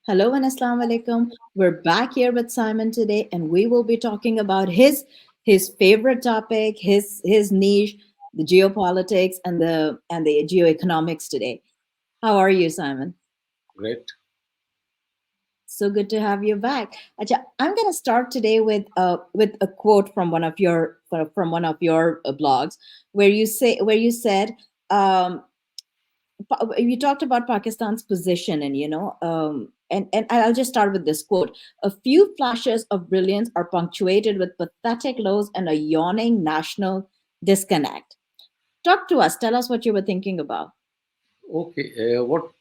Hello and assalamu alaikum. We're back here with Simon today, and we will be talking about his favorite topic, his niche, the geopolitics and the geoeconomics today. How are you, Simon? Great. So good to have you back. Acha, I'm going to start today with a quote from one of your blogs, where you said, um, you talked about Pakistan's position, and and I'll just start with this quote: "A few flashes of brilliance are punctuated with pathetic lows and a yawning national disconnect." Talk to us. Tell us what you were thinking about. Okay. What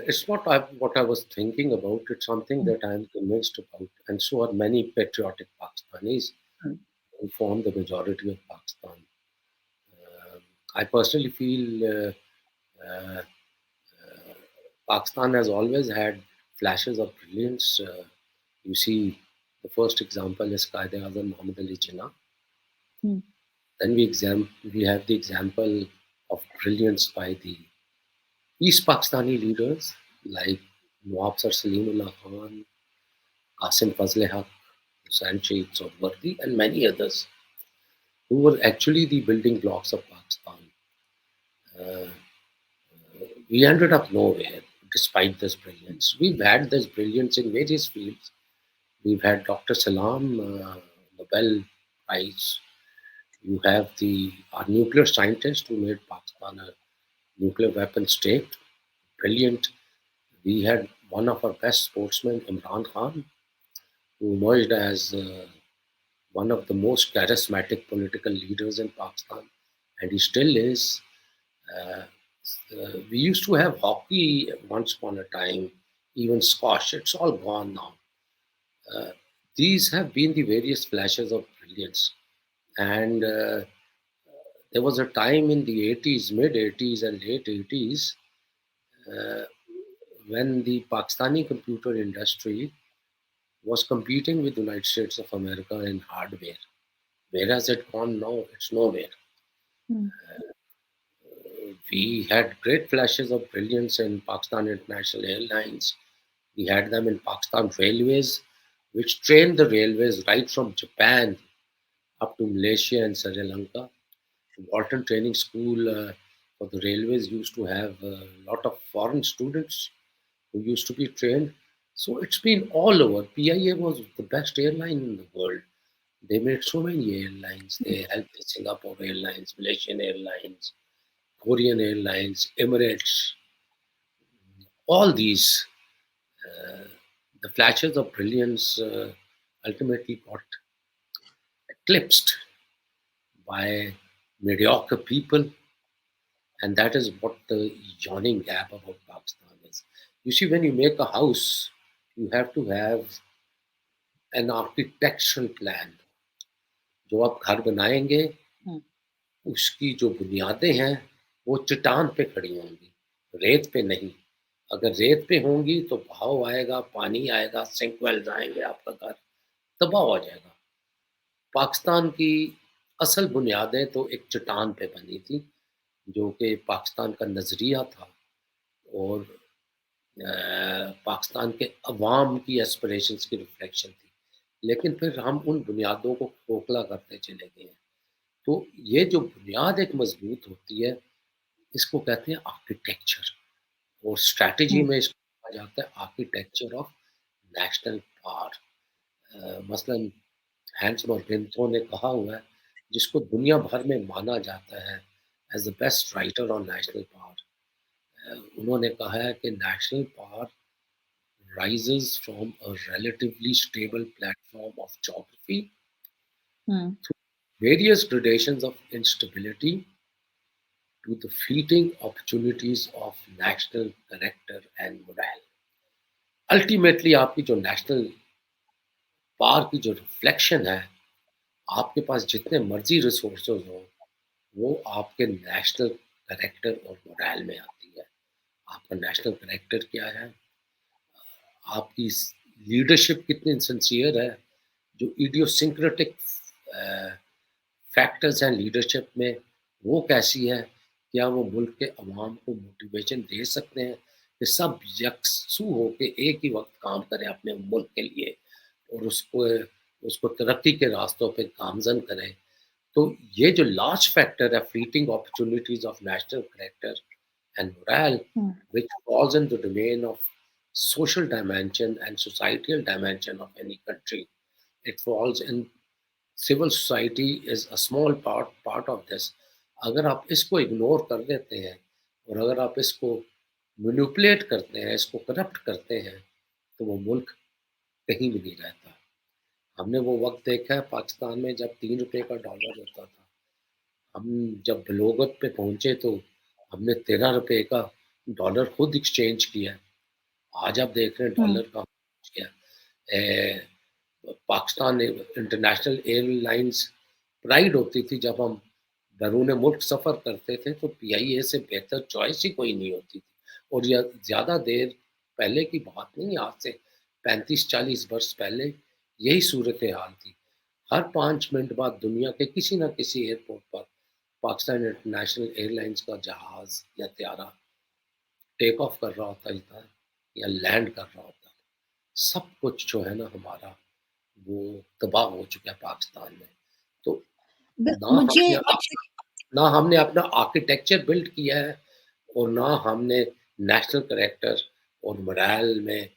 it's not what I was thinking about. It's something that I am convinced about, and so are many patriotic Pakistanis who form the majority of Pakistan. Um I personally feel uh, Pakistan has always had flashes of brilliance. You see, the first example is Qaeda-e-Azam Muhammad Ali Jinnah. Hmm. Then we have the example of brilliance by the East Pakistani leaders like Nawab Sir Salimullah Khan, Qasim Fazle Haq, Hussain Sheikh Sohrawardi, and many others who were actually the building blocks of Pakistan. Uh, we ended up nowhere despite this brilliance. We've had this brilliance in various fields. We've had Dr. Salam, Nobel Prize. You have the our nuclear scientist who made Pakistan a nuclear weapon state. Brilliant. We had one of our best sportsmen, Imran Khan, who emerged as one of the most charismatic political leaders in Pakistan, and he still is. Uh, we used to have hockey once upon a time, even squash. It's all gone now. Uh, these have been the various flashes of brilliance. And there was a time in the 80s, mid 80s, and late 80s, uh, when the Pakistani computer industry was competing with the United States of America in hardware. Where has it gone now? It's nowhere. Hmm. We had great flashes of brilliance in Pakistan International Airlines. We had them in Pakistan Railways, which trained the railways right from Japan up to Malaysia and Sri Lanka. Walton Training School for the railways used to have a lot of foreign students who used to be trained. So it's been all over. PIA was the best airline in the world. They made so many airlines. They helped the Singapore Airlines, Malaysian Airlines, Korean Airlines, Emirates, all these. The flashes of brilliance ultimately got eclipsed by mediocre people, and that is what the yawning gap about Pakistan is. You see, when you make a house, you have to have an architectural plan. जो आप घर बनाएंगे Hmm. उसकी जो बुनियादें हैं वो चट्टान पे खड़ी होंगी, रेत पे नहीं। अगर रेत पे होंगी तो बहाव आएगा, पानी आएगा, सिंक वेल्स आएंगे, आपका घर तबाह हो जाएगा। पाकिस्तान की असल बुनियादें तो एक चट्टान पे बनी थी, जो कि पाकिस्तान का नज़रिया था और पाकिस्तान के अवाम की एस्पिरेशंस की रिफ्लेक्शन थी। लेकिन फिर हम उन बुनियादों को खोखला करते चले गए हैं। तो ये जो बुनियाद एक मजबूत होती है, इसको कहते हैं आर्किटेक्चर, और स्ट्रैटेजी Hmm. में इसको कहा जाता है आर्किटेक्चर ऑफ नेशनल पावर। मसलन हैंस मॉर्गेंथो ने कहा हुआ है, जिसको दुनिया भर में माना जाता है as the best writer on national power. उन्होंने कहा है कि national power rises from a relatively stable platform of geography Hmm. through various gradations of instability to the fleeting opportunities of national character and morale. Ultimately आपकी जो national power की जो reflection है, आपके पास जितने मर्जी रिसोर्सेज हो, वो आपके नेशनल करेक्टर और मोरल में आती है। आपका नेशनल करेक्टर क्या है, आपकी लीडरशिप कितनी सिंसियर है, जो इडियोसिंक्रेटिक फैक्टर्स हैं लीडरशिप में, वो कैसी है, क्या वो मुल्क के अवाम को मोटिवेशन दे सकते हैं कि सब यकसू होके एक ही वक्त काम करें अपने मुल्क के लिए और उसको उसको तरक्की के रास्तों पे गामजन करें। तो ये जो लास्ट फैक्टर है, fleeting opportunities of national character and moral, hmm, which falls in the domain of social dimension and societal dimension of any country. It falls in civil society is a small part of this. अगर आप इसको ignore कर देते हैं और अगर आप इसको मैनिपुलेट करते हैं, इसको करप्ट करते हैं, तो वो मुल्क कहीं भी नहीं रहता। हमने वो वक्त देखा है पाकिस्तान में जब 3 रुपए का डॉलर होता था। हम जब बलोगत पे पहुंचे तो हमने 13 रुपए का डॉलर खुद एक्सचेंज किया। आज आप देख रहे हैं हम्म, डॉलर का क्या है। पाकिस्तान इंटरनेशनल एयरलाइंस प्राइड होती थी जब हम बैरून मुल्क सफ़र करते थे तो पीआईए से बेहतर चॉइस ही कोई नहीं होती थी। और यह ज़्यादा देर पहले की बात नहीं, आज से 35-40 वर्ष पहले यही सूरत हाल थी। हर 5 मिनट बाद दुनिया के किसी न किसी एयरपोर्ट पर पाकिस्तान इंटरनेशनल एयरलाइंस का जहाज या त्यारा टेक ऑफ कर रहा होता था या लैंड कर रहा होता था। सब कुछ जो है ना हमारा वो तबाह हो चुका है पाकिस्तान में। तो ना मुझे हमने ना हमने अपना आर्किटेक्चर बिल्ड किया है और ना हमने नेशनल कैरेक्टर और मोरल में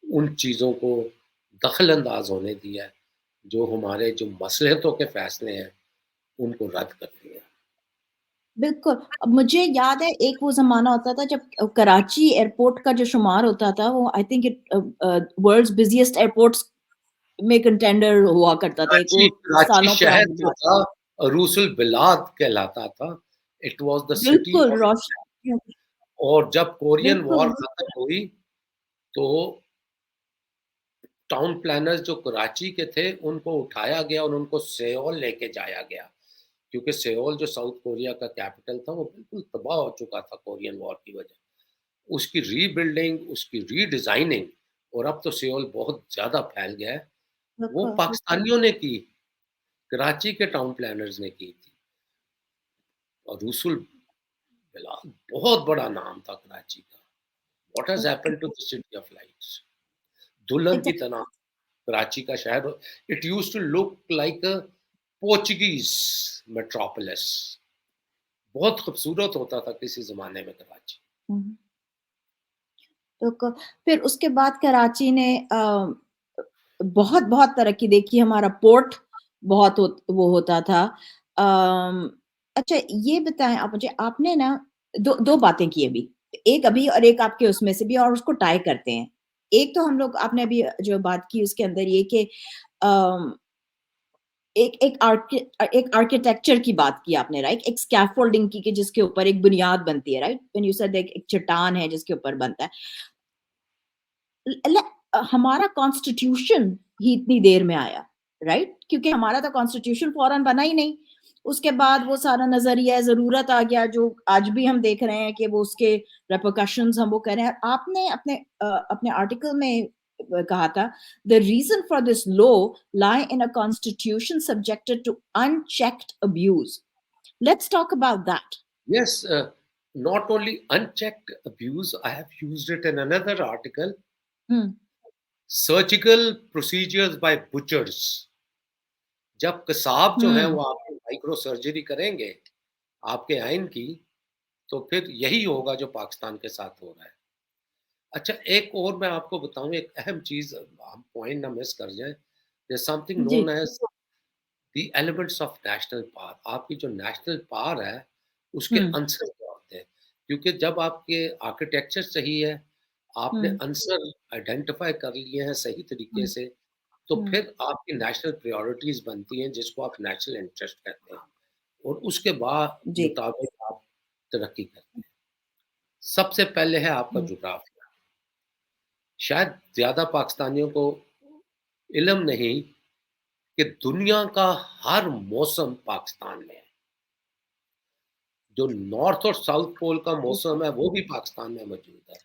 उन चीज़ों को दखल अंदाज होने दिया है जो हमारे जो मसलहतों के फैसले हैं उनको रद्द कर दिया। बिल्कुल। अब मुझे याद है एक वो ज़माना होता था जब कराची एयरपोर्ट का जो शुमार होता था वो I think world's busiest airports में कंटेंडर हुआ करता था। एक वो कराची सालों शहर पुरानी जो बात। था अरूसुल बिलाद कहलाता था। इट वाज़ द सिटी बिल्कुल, ऑफ। और जब कोरियन बिल्कुल, वॉर खत्म हुई तो टाउन प्लानर्स जो कराची के थे उनको उठाया गया और उनको सियोल लेके जाया गया, क्योंकि सियोल जो साउथ कोरिया का कैपिटल था वो बिल्कुल तबाह हो चुका था कोरियन वॉर की वजह। उसकी रीबिल्डिंग, उसकी रीडिज़ाइनिंग, और अब तो सियोल बहुत ज़्यादा फैल गया है, वो बिल्कुल। पाकिस्तानियों ने की, कराची के टाउन प्लानर्स ने की थी। और रसूल बिलाल बहुत बड़ा नाम था कराची का। What has happened to the city of lights? दुल्हन की एग्ज़ैक्ट तरह कराची का शहर, it used to look like a Portuguese metropolis. बहुत खूबसूरत होता था किसी ज़माने में कराची। हुँ। तो क फिर उसके बाद कराची ने बहुत-बहुत तरक्की देखी, हमारा पोर्ट बहुत वो होता था। अम, अच्छा ये बताएँ आप मुझे, आपने ना 2 बातें की अभी, एक अभी और एक आपके उसमें से भी और उसको टाई करते हैं। एक तो हम लोग आपने अभी जो बात की उसके अंदर ये कि अम, एक आर्किटेक्चर की बात की आपने, राइट? एक स्कैफोल्डिंग की कि जिसके ऊपर एक बुनियाद बनती है, राइट? व्हेन यू सेड एक चट्टान है जिसके ऊपर बनता है। हमारा कॉन्स्टिट्यूशन ही इतनी देर में आया, राइट? क्योंकि हमारा तो कॉन्स्टिट्यूशन फौरन बना ही नहीं। उसके बाद वो सारा नजरिया ज़रूरत आ गया जो आज भी हम देख रहे हैं कि वो उसके रिपरकशंस हम वो कर रहे हैं। आपने अपने आर्टिकल में कहा था, the reason for this law lie in a constitution subjected to unchecked abuse. Let's talk about that. Yes, not only unchecked abuse, I have used it in another article, Hmm. Surgical procedures by butchers. जब कसाब जो है Hmm. वो आपकी micro surgery करेंगे आपके आइन की, तो फिर यही होगा जो पाकिस्तान के साथ हो रहा है। अच्छा, एक और मैं आपको बताऊँ, एक अहम चीज़ हम पॉइंट ना मिस कर जाएँ। देयर इज़ समथिंग जी। Known as the elements of national power. आपकी जो नेशनल पावर है, उसके Hmm. आंसर क्या होते हैं? क्योंकि जब आपके आर्किटेक्चर सही है, आपने Hmm. आंसर आइडेंटिफ़ाई कर लिए हैं सही तरीके Hmm. से, तो Hmm. फिर आपकी नेशनल प्रायोरिटीज़ बनती हैं जिसको आप नेशनल इंटरेस्ट कहते हैं, और उसके बाद जी। मुताबिक आप तरक्की करते हैं। सबसे पहले है आपका Hmm. जुग्राफ़िया। शायद ज़्यादा पाकिस्तानियों को इल्म नहीं कि दुनिया का हर मौसम पाकिस्तान में है। जो नॉर्थ और साउथ पोल का मौसम है वो भी पाकिस्तान में मौजूद है,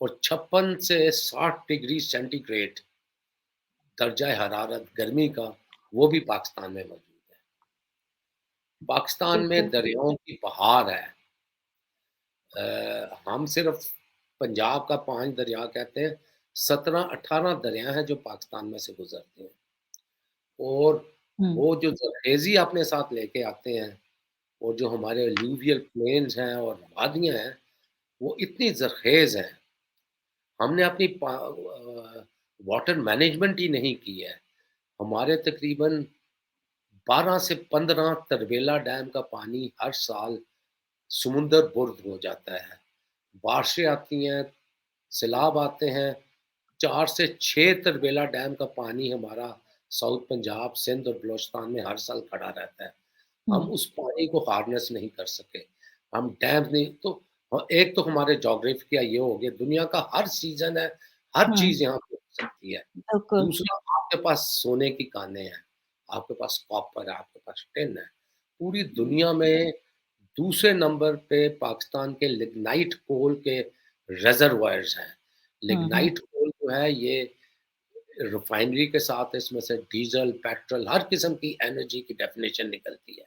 और 56 से 60 डिग्री सेंटीग्रेड दर्जा हरारत गर्मी का वो भी पाकिस्तान में मौजूद है। पाकिस्तान में बिल्कुल। दरियाओं की बहार है। हम सिर्फ पंजाब का 5 दरिया कहते हैं, 17-18 दरिया हैं जो पाकिस्तान में से गुज़रते हैं। और हुँ, वो जो ज़रख़ेज़ी अपने साथ लेके आते हैं और जो हमारे एलुवियल प्लेन्स हैं और वादियाँ हैं, वो इतनी ज़रख़ेज़ हैं, हमने अपनी वाटर मैनेजमेंट ही नहीं की है। हमारे तकरीबन 12 से 15 तरबेला डैम का पानी हर साल समुंदर बुर्द हो जाता है। बारिशें आती हैं, सैलाब आते हैं, 4 से 6 तरबेला डैम का पानी हमारा साउथ पंजाब, सिंध और बलूचिस्तान में हर साल खड़ा रहता है। हम हुँ, उस पानी को हार्नेस नहीं कर सके। हम डैम नहीं तो एक तो हमारे ज्योग्राफी का ये हो गया, दुनिया का हर सीज़न है, हर हुँ, चीज़ यहाँ पे हो सकती है। बिल्कुल। दूसरा आपके पास सोने की खानें हैं, आपके पास कॉपर है, आपके पास टिन है। पूरी दुनिया में दूसरे नंबर पे पाकिस्तान के लिग्नाइट कोल के रिज़र्वॉयर्स हैं। हुँ, हुँ, लिग्नाइट कोल जो है ये रिफाइनरी के साथ इसमें से डीज़ल, पेट्रोल हर किस्म की एनर्जी की डेफ़िनेशन निकलती है।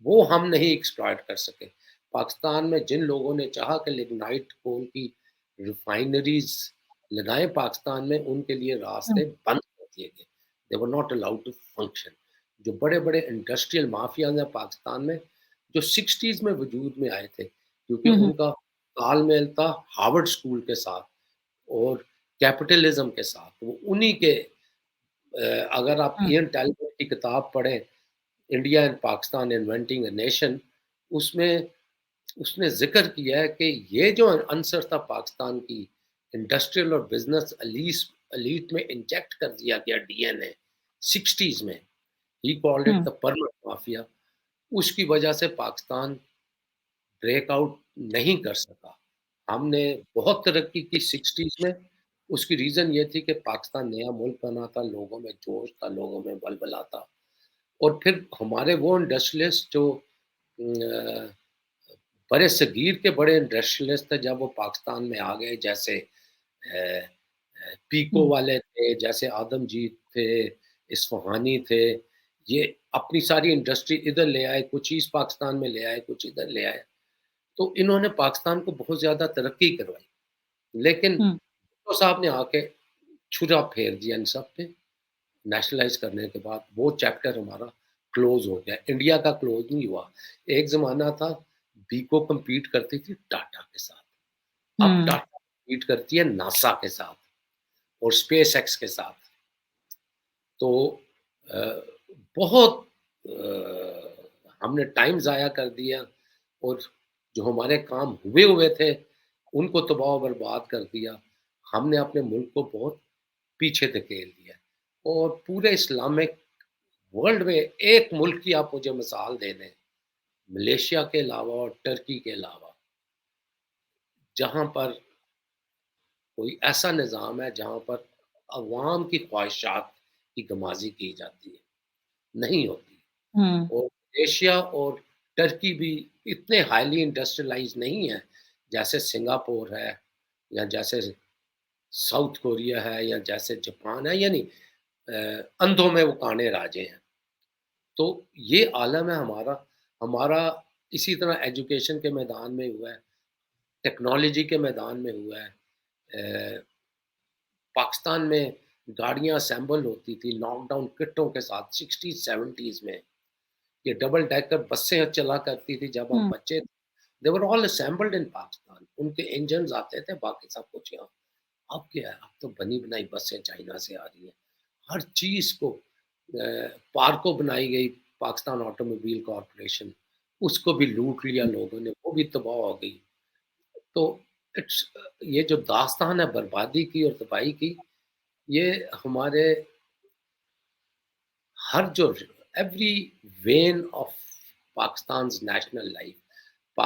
वो हम नहीं एक्सप्लॉइट कर सके। पाकिस्तान में जिन लोगों ने चाहा कि लिग्नाइट कोल की रिफाइनरीज़ लगाएँ पाकिस्तान में, उनके लिए हुँ, रास्ते बंद कर दिए गए। They were not allowed to function. जो बड़े-बड़े इंडस्ट्रियल माफियाज़ हैं पाकिस्तान में, जो 60s में वजूद में आए थे, क्योंकि हुँ, हुँ, उनका तालमेल था हार्वर्ड स्कूल के साथ और कैपिटलिज़्म के साथ। वो उन्हीं के अगर आप हुँ, इयन टैलबॉट की किताब पढ़ें, India and Pakistan inventing a nation, उसमें उसने ज़िक्र किया है कि ये जो अंसर था पाकिस्तान की इंडस्ट्रियल और बिज़नेस एलीट में इंजेक्ट कर दिया गया डीएनए 60s में, he called it hmm, the permanent mafia. उसकी वजह से पाकिस्तान ब्रेकआउट नहीं कर सका। हमने बहुत तरक्की की 60s में, उसकी रीज़न ये थी कि पाकिस्तान नया मुल्क बना था, लोगों में जोश था, लोगों में बलबला था। और फिर हमारे वो इंडस्ट्रियलिस्ट जो अ, बड़े-सगीर के बड़े इंडस्ट्रियलिस्ट थे जब वो पाकिस्तान में आ गए, जैसे पीको हुँ, वाले थे, जैसे आदमजीत थे, इस्फ़हानी थे। ये अपनी सारी इंडस्ट्री इधर ले आए, कुछ ईस्ट पाकिस्तान में ले आए, कुछ इधर ले आए। तो इन्होंने पाकिस्तान को बहुत ज़्यादा तरक्की करवाई। लेकिन हुँ, भुट्टो साहब ने आके छुरा फेर दिया इन सब पे। नेशनलाइज़ करने के बाद वो चैप्टर हमारा क्लोज़ हो गया। इंडिया का क्लोज़ नहीं हुआ। एक ज़माना था बीको कम्पीट करती थी टाटा के साथ। अब हुँ, टाटा कम्पीट करती है नासा के साथ और स्पेस एक्स के साथ। तो अ, बहुत हमने टाइम ज़ाया कर दिया और जो हमारे काम हुए हुए थे, उनको तबाह-बर्बाद कर दिया। हमने अपने मुल्क को बहुत पीछे धकेल दिया और पूरे इस्लामिक वर्ल्ड में एक मुल्क की आप मुझे मिसाल दे दें, मलेशिया के अलावा और टर्की के अलावा, जहाँ पर कोई ऐसा निज़ाम है जहाँ पर अवाम की ख्वाहिशात की गमाज़ी की जाती है, नहीं होती। हुँ, और एशिया और टर्की भी इतने हाईली इंडस्ट्रियलाइज़ नहीं है, जैसे सिंगापुर है या जैसे साउथ कोरिया है या जैसे जापान है, यानी अंधों में वो काने राजे हैं। तो ये आलम है हमारा। हमारा इसी तरह एजुकेशन के मैदान में हुआ है, टेक्नोलॉजी के मैदान में हुआ है। पाकिस्तान में गाड़ियाँ असेंबल होती थी लॉकडाउन किटों के साथ 60s-70s में। ये डबल डेकर बसें चला करती थी जब हम हुँ, बच्चे थे। They were all assembled in Pakistan. उनके इंजन्स आते थे, बाकी सब कुछ यहाँ। अब क्या है, अब तो बनी-बनाई बसें चाइना से आ रही हैं। हर चीज़ को पार्को बनाई गई पाकिस्तान ऑटोमोबाइल कॉर्पोरेशन, उसको भी लूट लिया लोगों ने, वो भी तबाह हो गई। तो इट्स ये जो दास्तान है बर्बादी की और तबाही की, ये हमारे हर जो every vein of Pakistan's national life,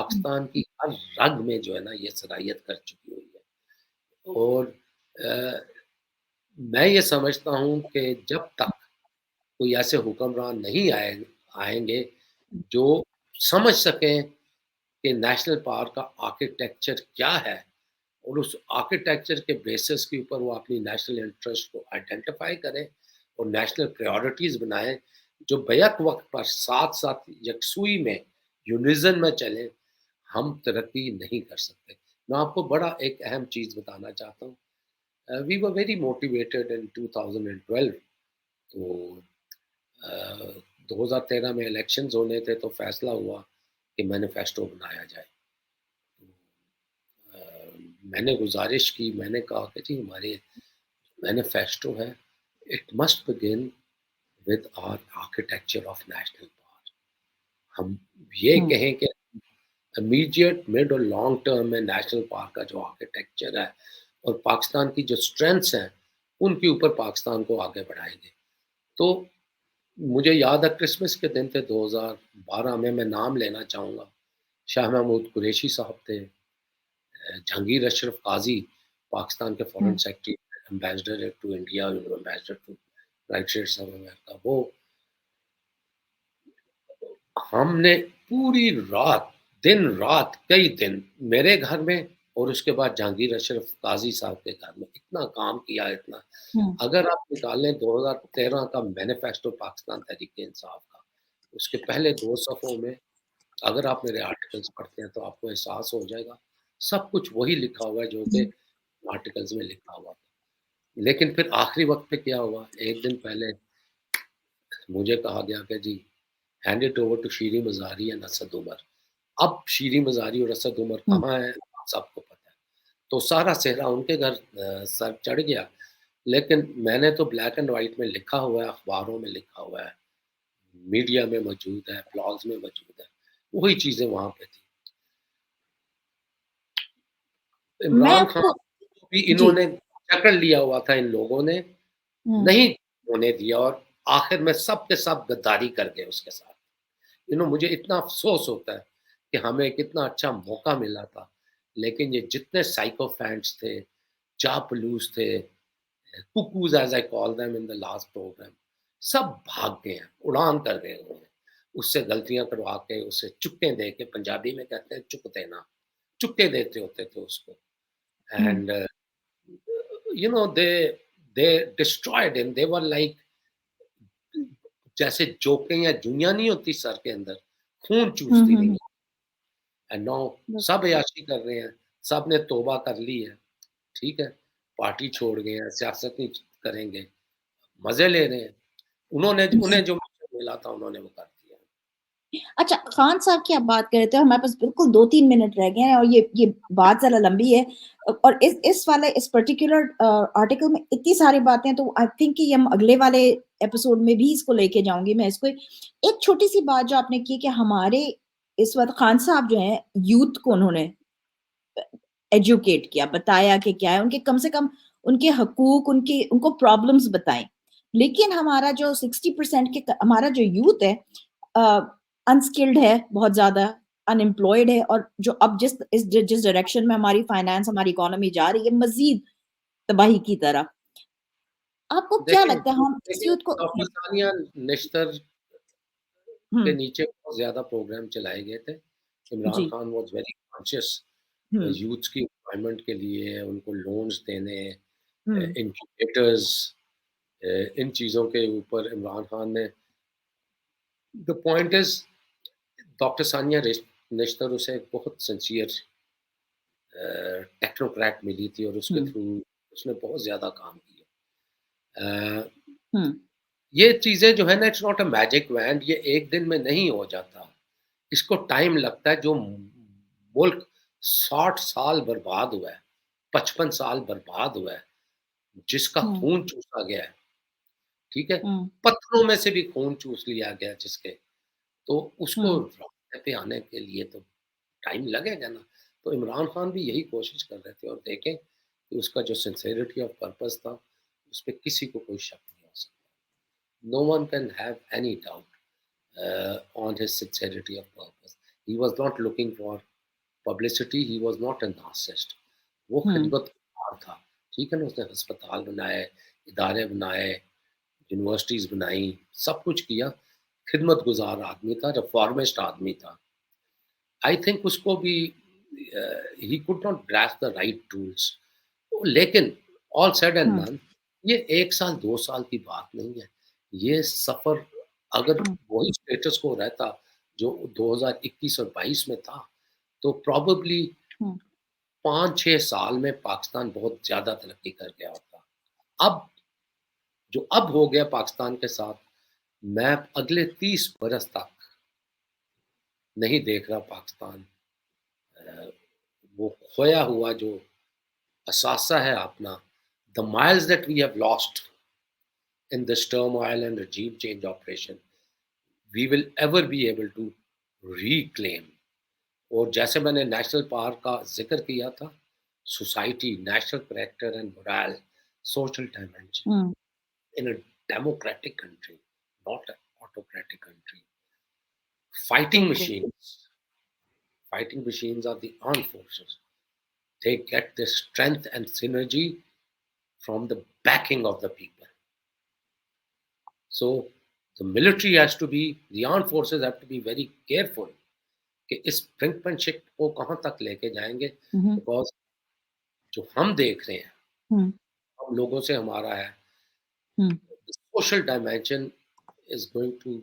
हुँ, पाकिस्तान की हर रग में जो है ना ये सरायत कर चुकी हुई है। और अ, मैं ये समझता हूँ कि जब तक कोई ऐसे हुक्मरान नहीं आएँगे जो समझ सकें कि नेशनल पार्क का आर्किटेक्चर क्या है और उस आर्किटेक्चर के बेसिस के ऊपर वो अपनी नेशनल इंटरेस्ट को आइडेंटिफ़ाई करें और नेशनल प्रायोरिटीज़ बनाएँ, जो बैक वक़्त पर साथ-साथ यकसुई में, यूनिज़न में चलें, हम तरक्की नहीं कर सकते। मैं आपको बड़ा एक अहम चीज़ बताना चाहता हूँ। We were very motivated in 2012। तो अ, 2013 में इलेक्शंस होने थे तो फैसला हुआ कि मैनिफेस्टो बनाया जाए। अ, मैंने गुज़ारिश की, मैंने कहा कि जी हमारे मैनिफेस्टो है, it must begin with our architecture of national park. हम ये हम्म कहें कि इमीडिएट, मिड और लॉन्ग टर्म में नेशनल पार्क का जो आर्किटेक्चर है और पाकिस्तान की जो स्ट्रेंथ्स हैं, उनके ऊपर पाकिस्तान को आगे बढ़ाएँगे। तो मुझे याद है क्रिसमस के दिन थे 2012 में, मैं नाम लेना चाहूँगा। शाह महमूद कुरैशी साहब थे, जहांगीर अशरफ काज़ी पाकिस्तान के foreign hmm secretary, ambassador to India, ambassador to United States of America, वो हमने पूरी रात, दिन-रात, कई दिन मेरे घर में और उसके बाद जहांगीर अशरफ काज़ी साहब के घर में इतना काम किया, इतना। हम्म अगर आप निकालें 2013 का मैनिफेस्टो पाकिस्तान तहरीक-ए-इंसाफ का, उसके पहले 2 सफ़ों में अगर आप मेरे आर्टिकल्स पढ़ते हैं तो आपको एहसास हो जाएगा, सब कुछ वही लिखा हुआ है जो कि आर्टिकल्स में लिखा हुआ था। लेकिन फिर आखिरी वक़्त पे क्या हुआ, 1 दिन पहले मुझे कहा गया कि जी hand it over to Shireen Mazari and Asad Umar. अब शीरी मज़ारी और असद उमर हम्म कहाँ हैं, आप सबको पता है। तो सारा सेहरा उनके घर सर चढ़ गया। लेकिन मैंने तो ब्लैक एंड व्हाइट में लिखा हुआ है, अखबारों में लिखा हुआ है, मीडिया में मौजूद है, ब्लॉग्स में मौजूद है, वही चीज़ें वहाँ पे थी। मैं इमरान खान आपको को भी जी इन्होंने जकड़ लिया हुआ था इन लोगों ने, हम्म नहीं होने दिया और आखिर में सब के सब गद्दारी कर गए उसके साथ। मुझे इतना अफ़सोस होता है कि हमें कितना अच्छा मौका मिला था, लेकिन ये जितने साइकोफैंट्स थे, चापलूस थे, cuckoos as I call them in the last program, सब भाग गए हैं, उड़ान कर गए उन्होंने। उससे गलतियाँ करवा के, उससे चुक्के दे के, पंजाबी में कहते हैं चुक देना, चुक्के देते होते थे उसको। Hmm and they destroyed him, they were like, जैसे जोकें या जुइयाँ नहीं होती सर के अंदर, खून चूसती रहीं। हम्म एंड नाउ बस सब अय्याशी कर रहे हैं, सब ने तौबा कर ली है, ठीक है? पार्टी छोड़ गए हैं, सियासत नहीं करेंगे, मज़े ले रहे हैं। उन्हें जो मिला था उन्होंने वो कर दिया। अच्छा, खान साहब की आप बात कर रहे थे, हमारे पास बिल्कुल 2-3 मिनट रह गए हैं और ये बात ज़रा लंबी है। और इस वाले इस पर्टिकुलर आर्टिकल में इतनी सारी बातें हैं, तो आई थिंक कि हम अगले वाले एपिसोड में भी इसको लेके जाऊँगी मैं इसको। एक छोटी-सी बात जो आपने की कि हमारे इस वक़्त खान साहब जो हैं, यूथ को उन्होंने एजुकेट किया, बताया कि क्या है, उनके कम से कम उनके हकूक, उनके उनको प्रॉब्लम्स बताएँ। लेकिन हमारा जो 60% के हमारा जो यूथ है अनस्किल्ड है बहुत ज़्यादा, अनएम्प्लॉयड है और जो अब जिस डायरेक्शन में हमारी फाइनेंस, हमारी इकोनॉमी जा रही है, मज़ीद तबाही की तरफ। आपको क्या देखिए लगता है हम इस देखिए यूथ को डॉक्टर सानिया निश्तर हुँ, के नीचे बहुत ज़्यादा प्रोग्राम चलाए गए थे। Imran ji, Khan was very conscious hmm, youths की एम्प्लॉयमेंट के लिए, उनको लोन्स देने, हुँ, इनक्यूबेटर्स, इन चीज़ों के ऊपर इमरान खान ने, the point is, doctor Sania Nishtar उसे एक बहुत सिंसियर टेक्नोक्रेट मिली थी और उसके हुँ, थ्रू उसने बहुत ज़्यादा काम किया। हुँ, ये चीज़ें जो है ना, it's not a magic wand, ये एक दिन में नहीं हो जाता। इसको टाइम लगता है। जो मुल्क 60 साल बर्बाद हुआ है, 55 साल बर्बाद हुआ है, जिसका हुँ, खून चूसा गया है, ठीक है? हुँ, पत्थरों में से भी खून चूस लिया गया जिसके, तो उसको हुँ, रास्ते पे आने के लिए तो टाइम लगेगा ना। तो इमरान खान भी यही कोशिश कर रहे थे और देखें कि उसका जो सिंसेरिटी ऑफ पर्पज़ था, उसपे किसी को कोई शक नहीं हो सकता। No one can have any doubt on his sincerity of purpose. He was not looking for publicity, he was not a narcissist. वो हुँ, खिदमतगार था, ठीक है ना? उसने अस्पताल बनाए, इदारे बनाए, यूनिवर्सिटीज़ बनाई, सब कुछ किया। खिदमतगुज़ार आदमी था, रिफॉर्मिस्ट आदमी था। आई थिंक उसको भी ही could not grasp the right tools. लेकिन all said and hmm, done, ये 1 साल 2 साल की बात नहीं है। ये सफ़र अगर हुँ, वही स्टेटस को रहता जो 2021 और 22 में था, तो प्रोबेबली हुँ, 5-6 साल में पाकिस्तान बहुत ज़्यादा तरक्की कर गया होता। अब जो अब हो गया पाकिस्तान के साथ, मैं अगले 30 बरस तक नहीं देख रहा पाकिस्तान अ, वो खोया हुआ जो असासा है अपना, the miles that we have lost in this turmoil and regime change operation, we will ever be able to reclaim. और जैसे मैंने नेशनल पार्क का ज़िक्र किया था, society, national character and moral, social dimension Hmm. in a democratic country, not an autocratic country. Fighting बिल्कुल. machines, fighting machines are the armed forces. They get their strength and synergy from the backing of the people. So the military has to be, the armed forces have to be very careful कि इस brinkmanship को कहाँ तक लेके जाएंगे, Mhm. because जो हम देख रहे हैं, Hmm. हम लोगों से हमारा है, Hmm. the social dimension is going to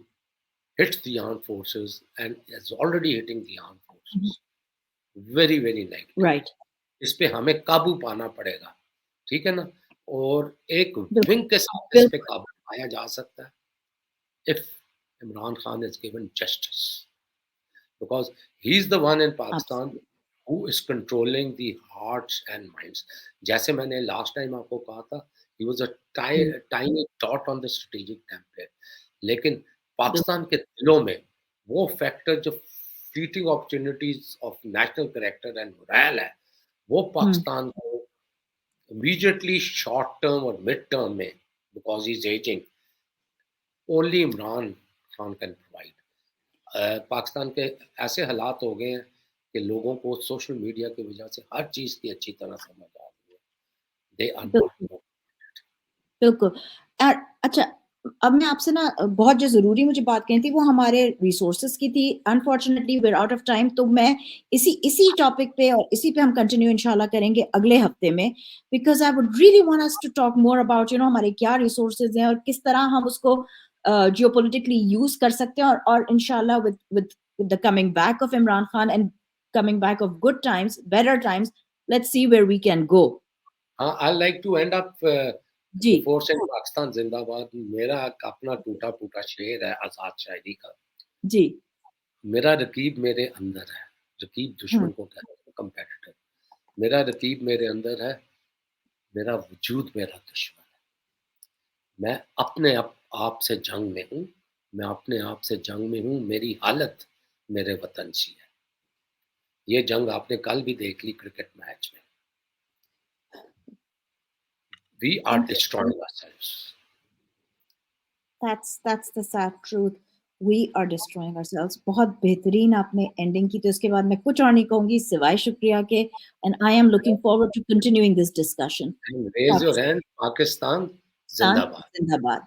hit the armed forces and is already hitting the armed Mhm. forces very very negatively. Right. इस पे हमें काबू पाना पड़ेगा, ठीक है ना? और एक बिल्कुल. विंग के साथ इस पे बिल्कुल. काबू पाया जा सकता है if Imran Khan is given justice, because he's the one in Pakistan Absolutely. who is controlling the hearts and minds. जैसे मैंने लास्ट टाइम आपको कहा था, he was a Hmm. tiny dot on the strategic template, लेकिन बिल्कुल. पाकिस्तान के दिलों में वो फैक्टर जो fleeting opportunities of national character and morale है, वो Hmm. पाकिस्तान को immediately short term और mid term में, because he's aging, only Imran Khan can provide. Pakistan के ऐसे हालात हो गए हैं कि लोगों को सोशल मीडिया की वजह से हर चीज़ की अच्छी तरह समझ आ रही है। दे आर नॉट बिल्कुल. नो। बिल्कुल. अच्छा, अब मैं आपसे ना बहुत जो ज़रूरी मुझे बात करनी थी वो हमारे रिसोर्सेज़ की थी. Unfortunately we are out of time, तो मैं इसी इसी टॉपिक पे और इसी पे हम कंटिन्यू इंशाल्लाह करेंगे अगले हफ्ते में, because I would really want us to talk more about हमारे क्या रिसोर्सेज़ हैं और किस तरह हम उसको जियोपॉलिटिकली यूज़ कर सकते हैं, और इंशाल्लाह with the coming back of Imran Khan and coming back of good times, better times, let's see where we can go. हाँ, I like to end up जी. बिफोर सेइंग पाकिस्तान ज़िंदाबाद, मेरा एक अपना टूटा-फूटा शेर है आज़ाद शायरी का। जी. मेरा रकीब मेरे अंदर है, रकीब हुँ. दुश्मन को कहते हैं, कॉम्पिटिटर। मेरा रकीब मेरे अंदर है, मेरा वजूद मेरा दुश्मन है। मैं अपने आप से जंग में हूँ, मैं अपने आप से जंग में हूँ, मेरी हालत मेरे वतन सी है। ये जंग आपने कल भी देख ली क्रिकेट मैच में। We are Thank you. Destroying ourselves. That's the sad truth. We are destroying ourselves. बहुत बेहतरीन आपने एंडिंग की, तो इसके बाद मैं कुछ और नहीं कहूंगी सिवाय शुक्रिया के. And I am looking forward to continuing this discussion. Raise your hand, Pakistan Pakistan ज़िंदाबाद। जिंदाबाद.